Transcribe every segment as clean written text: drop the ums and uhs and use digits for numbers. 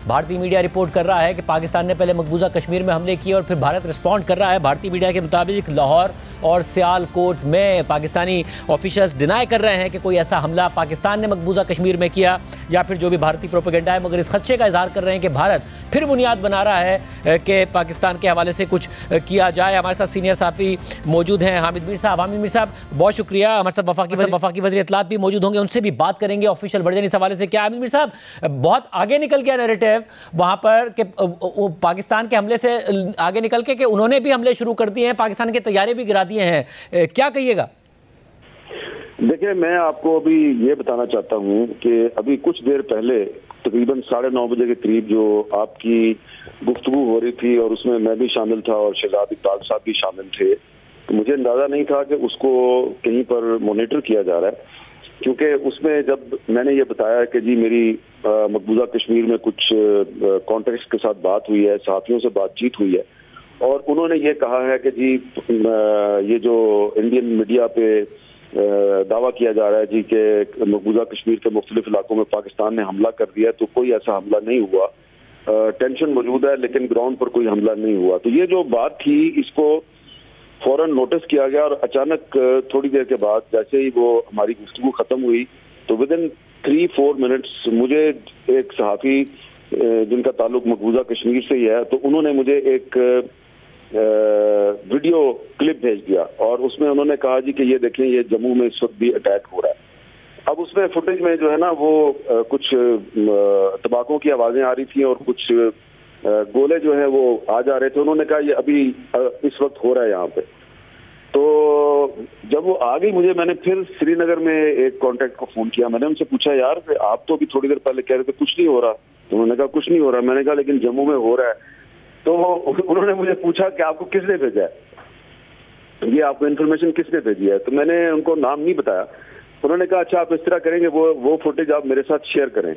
بھارتی media report کر رہا ہے کہ پاکستان نے پہلے مقبوضہ کشمیر میں حملے کیے اور پھر بھارت رسپونڈ کر رہا ہے۔ بھارتی میڈیا کے مطابق لاہور اور سیال کوٹ میں پاکستانی آفیشرز ڈینائی کر رہے ہیں کہ کوئی ایسا حملہ پاکستان نے مقبوضہ کشمیر میں کیا یا پھر جو بھی بھارتی پروپیگنڈا ہے، مگر اس خدشے کا اظہار کر رہے ہیں کہ بھارت پھر بنیاد بنا رہا ہے کہ پاکستان کے حوالے سے کچھ کیا جائے۔ ہمارے ساتھ سینئر صحافی موجود ہیں حامد میر صاحب۔ حامد میر صاحب بہت شکریہ۔ ہمارے ساتھ وفاقی وزیر اطلاعات بھی موجود ہوں گے، ان سے بھی بات کریں گے آفیشیل ورژن اس حوالے سے کیا۔ حامد میر صاحب بہت آگے نکل گیا نیریٹیو وہاں پر کہ پاکستان کے حملے سے آگے نکل کے کہ انہوں نے بھی حملے شروع کر دیے ہیں، پاکستان کے طیارے بھی گرا دیے ہیں، کیا کہیے گا؟ دیکھیں، میں آپ کو ابھی یہ بتانا چاہتا ہوں کہ ابھی کچھ دیر پہلے تقریباً 9:30 بجے کے قریب جو آپ کی گفتگو ہو رہی تھی اور اس میں بھی شامل تھا اور شہزاد اقبال صاحب بھی شامل تھے، مجھے اندازہ نہیں تھا کہ اس کو کہیں پر مانیٹر کیا جا رہا ہے، کیونکہ اس میں جب میں نے یہ بتایا کہ جی میری مقبوضہ کشمیر میں کچھ کانٹیکٹس کے ساتھ بات ہوئی ہے، صحافیوں سے بات چیت ہوئی ہے، اور انہوں نے یہ کہا ہے کہ جی یہ جو انڈین میڈیا پہ دعویٰ کیا جا رہا ہے جی کہ مقبوضہ کشمیر کے مختلف علاقوں میں پاکستان نے حملہ کر دیا، تو کوئی ایسا حملہ نہیں ہوا، ٹینشن موجود ہے لیکن گراؤنڈ پر کوئی حملہ نہیں ہوا۔ تو یہ جو بات تھی اس کو فوراً نوٹس کیا گیا، اور اچانک تھوڑی دیر کے بعد جیسے ہی وہ ہماری گفتگو ختم ہوئی تو ودن 3-4 منٹس مجھے ایک صحافی جن کا تعلق مقبوضہ کشمیر سے ہی ہے، تو انہوں نے مجھے ایک ویڈیو کلپ بھیج دیا، اور اس میں انہوں نے کہا جی کہ یہ دیکھیں یہ جموں میں اس وقت بھی اٹیک ہو رہا ہے۔ اب اس میں فوٹیج میں جو ہے نا وہ کچھ تباکوں کی آوازیں آ رہی تھیں اور کچھ گولے جو ہیں وہ آ جا رہے تھے۔ انہوں نے کہا یہ ابھی اس وقت ہو رہا ہے یہاں پہ۔ تو جب وہ آ گئی میں نے پھر سری نگر میں ایک کانٹیکٹ کو فون کیا، میں نے ان سے پوچھا یار آپ تو ابھی تھوڑی دیر پہلے کہہ رہے تھے کچھ نہیں ہو رہا، تو انہوں نے کہا کچھ نہیں ہو رہا، میں نے کہا لیکن جموں میں ہو رہا ہے۔ تو انہوں نے مجھے پوچھا کہ آپ کو کس نے بھیجا ہے، یہ آپ کو انفارمیشن کس نے بھیجی ہے؟ تو میں نے ان کو نام نہیں بتایا۔ انہوں نے کہا اچھا آپ اس طرح کریں گے وہ فوٹیج آپ میرے ساتھ شیئر کریں۔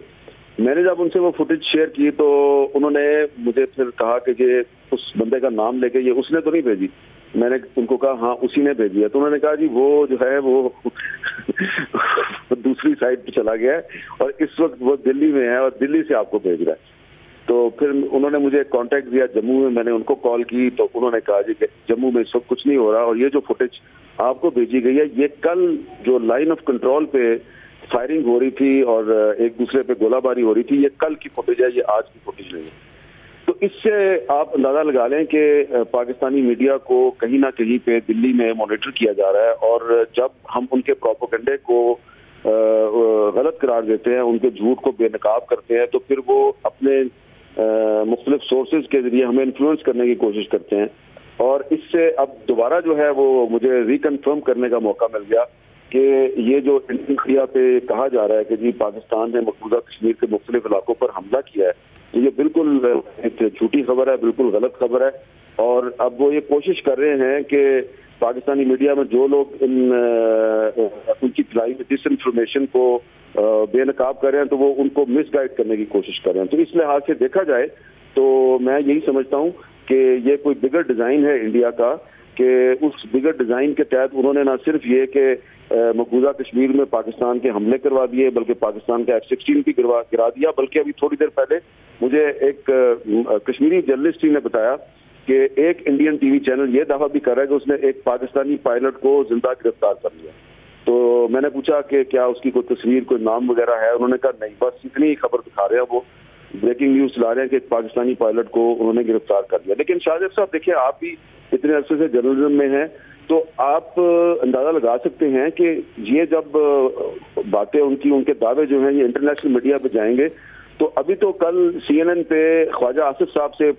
میں نے جب ان سے وہ فوٹیج شیئر کی تو انہوں نے مجھے پھر کہا کہ یہ اس بندے کا نام لے کے یہ اس نے تو نہیں بھیجی؟ میں نے ان کو کہا ہاں اسی نے بھیجی ہے۔ تو انہوں نے کہا جی وہ جو ہے وہ دوسری سائٹ پہ چلا گیا ہے اور اس وقت وہ دلی میں ہے اور دلی سے آپ کو بھیج رہا ہے۔ تو پھر انہوں نے مجھے کانٹیکٹ دیا جموں میں، میں نے ان کو کال کی تو انہوں نے کہا جی کہ جموں میں اس وقت کچھ نہیں ہو رہا، اور یہ جو فوٹیج آپ کو بھیجی گئی ہے یہ کل جو لائن آف کنٹرول پہ فائرنگ ہو رہی تھی اور ایک دوسرے پہ گولہ باری ہو رہی تھی، یہ کل کی فوٹیج ہے، یہ آج کی فوٹیج نہیں ہے۔ تو اس سے آپ اندازہ لگا لیں کہ پاکستانی میڈیا کو کہیں نہ کہیں پہ دلی میں مانیٹر کیا جا رہا ہے، اور جب ہم ان کے پروپیگنڈے کو غلط قرار دیتے ہیں، ان کے جھوٹ کو بے نقاب کرتے ہیں، تو پھر وہ اپنے مختلف سورسز کے ذریعے ہمیں انفلوئنس کرنے کی کوشش کرتے ہیں، اور اس سے اب دوبارہ جو ہے وہ مجھے ریکنفرم کرنے کا موقع مل گیا کہ یہ جو انڈین میڈیا پہ کہا جا رہا ہے کہ جی پاکستان نے مقبوضہ کشمیر کے مختلف علاقوں پر حملہ کیا ہے، تو یہ بالکل ایک جھوٹی خبر ہے، بالکل غلط خبر ہے۔ اور اب وہ یہ کوشش کر رہے ہیں کہ پاکستانی میڈیا میں جو لوگ ان کی فلائی میں ڈس انفارمیشن کو بے نقاب کر رہے ہیں تو وہ ان کو مس گائڈ کرنے کی کوشش کر رہے ہیں۔ تو اس لحاظ سے دیکھا جائے تو میں یہی سمجھتا ہوں کہ یہ کوئی بگر ڈیزائن ہے انڈیا کا، کہ اس بگر ڈیزائن کے تحت انہوں نے نہ صرف یہ کہ مقبوضہ کشمیر میں پاکستان کے حملے کروا دیے بلکہ پاکستان کا F-16 بھی گرا دیا، بلکہ ابھی تھوڑی دیر پہلے مجھے ایک کشمیری جرنلسٹ نے بتایا کہ ایک انڈین ٹی وی چینل یہ دعویٰ بھی کر رہا ہے کہ اس نے ایک پاکستانی پائلٹ کو زندہ گرفتار کر لیا۔ تو میں نے پوچھا کہ کیا اس کی کوئی تصویر، کوئی نام وغیرہ ہے؟ انہوں نے کہا نہیں، بس اتنی ہی خبر دکھا رہے ہیں، وہ بریکنگ نیوز چلا رہے ہیں کہ ایک پاکستانی پائلٹ کو انہوں نے گرفتار کر لیا۔ لیکن شاہزیب صاحب دیکھیں، آپ بھی اتنے عرصے سے جرنلزم میں ہیں تو آپ اندازہ لگا سکتے ہیں کہ یہ جب باتیں ان کے دعوے جو ہیں یہ انٹرنیشنل میڈیا پہ جائیں گے، تو ابھی تو کل CNN پہ خواجہ آصف صاحب سے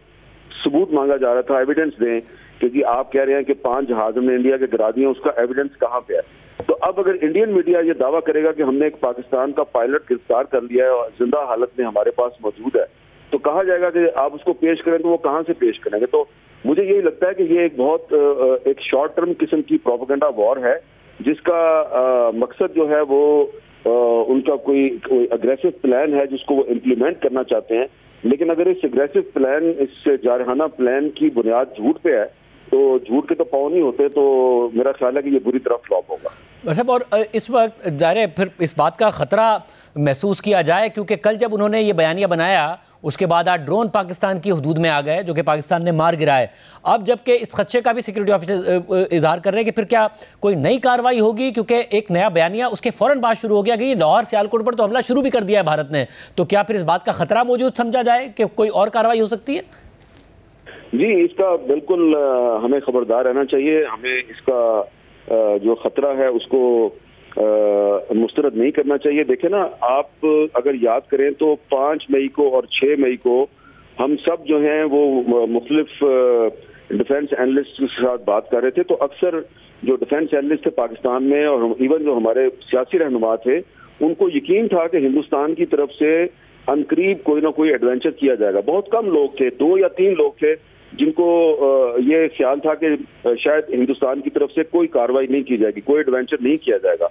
ثبوت مانگا جا رہا تھا، ایویڈنس دیں کہ جی آپ کہہ رہے ہیں کہ 5 جہاز ہم نے انڈیا کے گرا دیے، اس کا ایویڈنس کہاں پہ ہے؟ تو اب اگر انڈین میڈیا یہ دعویٰ کرے گا کہ ہم نے ایک پاکستان کا پائلٹ گرفتار کر لیا ہے اور زندہ حالت میں ہمارے پاس موجود ہے، تو کہا جائے گا کہ آپ اس کو پیش کریں، تو وہ کہاں سے پیش کریں گے؟ تو مجھے یہی لگتا ہے کہ یہ ایک بہت ایک شارٹ ٹرم قسم کی پروپیگنڈا وار ہے، جس کا مقصد جو ہے وہ ان کا کوئی اگریسو پلان ہے جس کو وہ امپلیمنٹ کرنا چاہتے ہیں۔ لیکن اگر اس اگریسو پلان، اس جارحانہ پلان کی بنیاد جھوٹ پہ ہے تو جھوٹ کے تو پاؤں نہیں ہوتے، تو میرا خیال ہے کہ یہ بری طرح فلاپ ہوگا۔ صاحب، اور اس وقت ظاہر ہے پھر اس بات کا خطرہ محسوس کیا جائے، کیونکہ کل جب انہوں نے یہ بیانیہ بنایا اس کے بعد آج ڈرون پاکستان کی حدود میں آ گئے جو کہ پاکستان نے مار گرائے. اب جبکہ اس خدشے کا بھی سیکورٹی آفیسر اظہار کر رہے ہیں کہ پھر کیا کوئی نئی کارروائی ہوگی, کیونکہ ایک نیا بیانیہ اس کے فوراً بعد شروع ہو گیا کہ یہ لاہور سیالکوٹ پر تو حملہ شروع بھی کر دیا ہے بھارت نے, تو کیا پھر اس بات کا خطرہ موجود سمجھا جائے کہ کوئی اور کارروائی ہو سکتی ہے؟ جی, اس کا بالکل ہمیں خبردار رہنا چاہیے. ہمیں اس کا جو خطرہ ہے اس کو مسترد نہیں کرنا چاہیے. دیکھیں نا, آپ اگر یاد کریں تو 5 مئی کو اور 6 مئی کو ہم سب جو ہیں وہ مختلف ڈیفنس اینالسٹ کے ساتھ بات کر رہے تھے, تو اکثر جو ڈیفنس اینالسٹ تھے پاکستان میں اور ایون جو ہمارے سیاسی رہنما تھے, ان کو یقین تھا کہ ہندوستان کی طرف سے عنقریب کوئی نہ کوئی ایڈونچر کیا جائے گا. بہت کم لوگ تھے, 2 یا 3 لوگ تھے جن کو یہ خیال تھا کہ شاید ہندوستان کی طرف سے کوئی کارروائی نہیں کی جائے گی, کوئی ایڈونچر نہیں کیا جائے گا.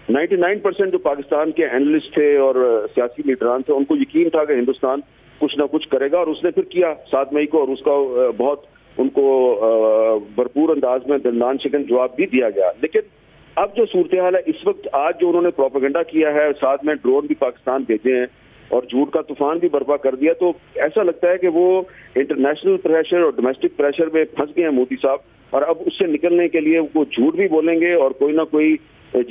99% جو پاکستان کے اینالسٹ تھے اور سیاسی لیڈران تھے, ان کو یقین تھا کہ ہندوستان کچھ نہ کچھ کرے گا, اور اس نے پھر کیا 7 مئی کو, اور اس کا بہت ان کو بھرپور انداز میں دندان شکن جواب بھی دیا گیا. لیکن اب جو صورتحال ہے اس وقت, آج جو انہوں نے پروپیگنڈا کیا ہے, ساتھ میں ڈرون بھی پاکستان بھیجے ہیں اور جھوٹ کا طوفان بھی برپا کر دیا, تو ایسا لگتا ہے کہ وہ انٹرنیشنل پریشر اور ڈومیسٹک پریشر میں پھنس گئے ہیں مودی صاحب, اور اب اس سے نکلنے کے لیے وہ جھوٹ بھی بولیں گے اور کوئی نہ کوئی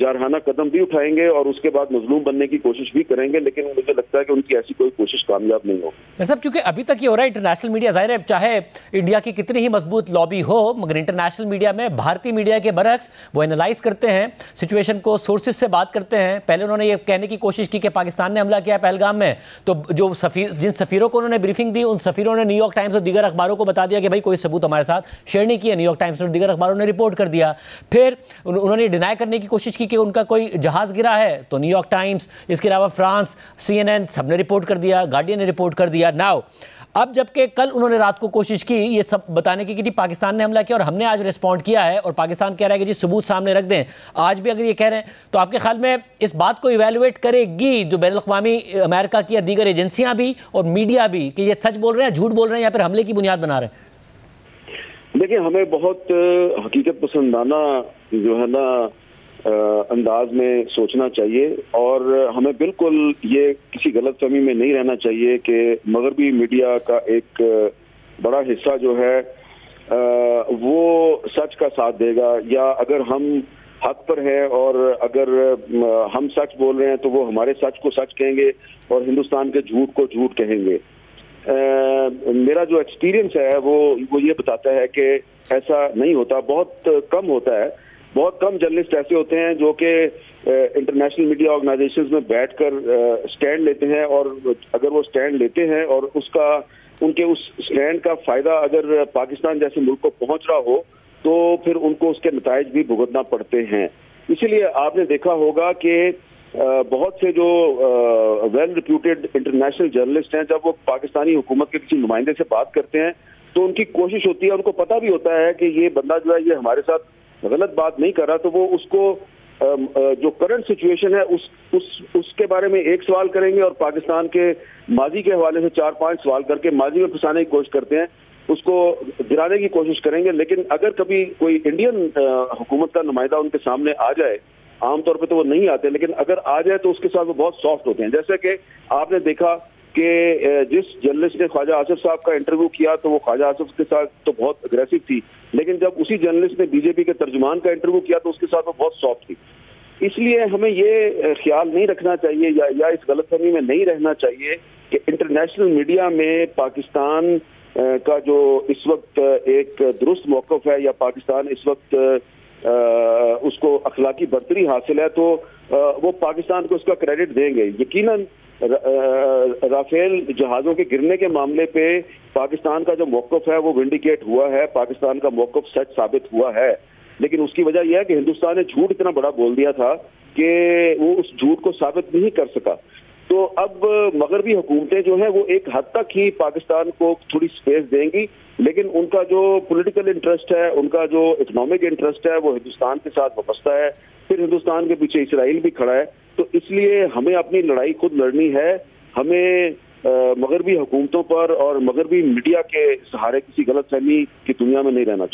جارحانہ قدم بھی اٹھائیں گے اور اس کے بعد مظلوم بننے کی کوشش بھی کریں گے. لیکن مجھے لگتا ہے کہ ان کی ایسی کوئی کوشش کامیاب نہیں ہوگی. صاحب, کیونکہ ابھی تک یہ ہو رہا ہے انٹرنیشنل میڈیا, ظاہر ہے چاہے انڈیا کی کتنی ہی مضبوط لابی ہو, مگر انٹرنیشنل میڈیا میں بھارتی میڈیا کے برعکس وہ انالائز کرتے ہیں سچویشن کو, سورسز سے بات کرتے ہیں. پہلے انہوں نے یہ کہنے کی کوشش کی کہ پاکستان نے حملہ کیا ہے پہلگام میں, تو جو جن سفیروں کو انہوں نے بریفنگ دی, ان سفیروں نے نیو یارک ٹائمز اور دیگر اخباروں کو بتا دیا کہ بھائی کوئی ثبوت ہمارے ساتھ شیئر نہیں کیا. نیو یارک ٹائمز اور دیگر اخباروں نے رپورٹ کر دیا. پھر انہوں نے ڈینائی کرنے کی کوشش کی کہ ان کا کوئی جہاز گرا ہے, تو نیو یارک ٹائمز, اس کے علاوہ فرانس, CNN سب نے رپورٹ کر دیا, گارڈین نے رپورٹ کر دیا. ناؤ اب جبکہ کل انہوں نے رات کو کوشش کی یہ سب بتانے کی کہ پاکستان نے حملہ کیا اور ہم نے آج ریسپونڈ کیا ہے, اور پاکستان کہہ رہا ہے کہ جی ثبوت سامنے رکھ دیں, آج بھی اگر یہ کہہ رہے ہیں, تو آپ کے خیال میں اس بات کو ایویلویٹ کرے گی جو بین الاقوامی امریکہ کی یا دیگر ایجنسیاں بھی اور میڈیا بھی کہ یہ سچ بول رہے ہیں, جھوٹ بول رہے ہیں, یا پھر حملے کی بنیاد بنا رہے ہیں؟ دیکھیں, ہمیں بہت حقیقت پسندانہ جو ہے نا انداز میں سوچنا چاہیے, اور ہمیں بالکل یہ کسی غلط فہمی میں نہیں رہنا چاہیے کہ مغربی میڈیا کا ایک بڑا حصہ جو ہے وہ سچ کا ساتھ دے گا, یا اگر ہم حق پر ہیں اور اگر ہم سچ بول رہے ہیں تو وہ ہمارے سچ کو سچ کہیں گے اور ہندوستان کے جھوٹ کو جھوٹ کہیں گے. میرا جو ایکسپیرینس ہے وہ یہ بتاتا ہے کہ ایسا نہیں ہوتا, بہت کم ہوتا ہے. بہت کم جرنلسٹ ایسے ہوتے ہیں جو کہ انٹرنیشنل میڈیا آرگنائزیشنز میں بیٹھ کر سٹینڈ لیتے ہیں, اور اگر وہ سٹینڈ لیتے ہیں اور ان کے اس سٹینڈ کا فائدہ اگر پاکستان جیسے ملک کو پہنچ رہا ہو تو پھر ان کو اس کے نتائج بھی بھگتنا پڑتے ہیں. اسی لیے آپ نے دیکھا ہوگا کہ بہت سے جو ویل ریپیوٹیڈ انٹرنیشنل جرنلسٹ ہیں, جب وہ پاکستانی حکومت کے کسی نمائندے سے بات کرتے ہیں تو ان کی کوشش ہوتی ہے, ان کو پتہ بھی ہوتا ہے کہ یہ بندہ جو ہے یہ ہمارے ساتھ غلط بات نہیں کر رہا, تو وہ اس کو جو کرنٹ سچویشن ہے اس کے بارے میں ایک سوال کریں گے اور پاکستان کے ماضی کے حوالے سے 4-5 سوال کر کے ماضی میں پھنسانے کی کوشش کرتے ہیں, اس کو گرانے کی کوشش کریں گے. لیکن اگر کبھی کوئی انڈین حکومت کا نمائندہ ان کے سامنے آ جائے, عام طور پہ تو وہ نہیں آتے, لیکن اگر آ جائے تو اس کے ساتھ وہ بہت سافٹ ہوتے ہیں. جیسے کہ آپ نے دیکھا کہ جس جرنلسٹ نے خواجہ آصف صاحب کا انٹرویو کیا تو وہ خواجہ آصف کے ساتھ تو بہت اگریسو تھی, لیکن جب اسی جرنلسٹ نے BJP کے ترجمان کا انٹرویو کیا تو اس کے ساتھ وہ بہت سافٹ تھی. اس لیے ہمیں یہ خیال نہیں رکھنا چاہیے یا اس غلط فہمی میں نہیں رہنا چاہیے کہ انٹرنیشنل میڈیا میں پاکستان کا جو اس وقت ایک درست موقف ہے, یا پاکستان اس وقت اس کو اخلاقی برتری حاصل ہے, تو وہ پاکستان کو اس کا کریڈٹ دیں گے. یقیناً رافیل جہازوں کے گرنے کے معاملے پہ پاکستان کا جو موقف ہے وہ ونڈیکیٹ ہوا ہے, پاکستان کا موقف سچ ثابت ہوا ہے, لیکن اس کی وجہ یہ ہے کہ ہندوستان نے جھوٹ اتنا بڑا بول دیا تھا کہ وہ اس جھوٹ کو ثابت نہیں کر سکا. تو اب مغربی حکومتیں جو ہیں وہ ایک حد تک ہی پاکستان کو تھوڑی سپیس دیں گی, لیکن ان کا جو پولیٹیکل انٹرسٹ ہے, ان کا جو اکنامک انٹرسٹ ہے وہ ہندوستان کے ساتھ وابستہ ہے. پھر ہندوستان کے پیچھے اسرائیل بھی کھڑا ہے, تو اس لیے ہمیں اپنی لڑائی خود لڑنی ہے. ہمیں مغربی حکومتوں پر اور مغربی میڈیا کے سہارے کسی غلط فہمی کی دنیا میں نہیں رہنا چاہیے.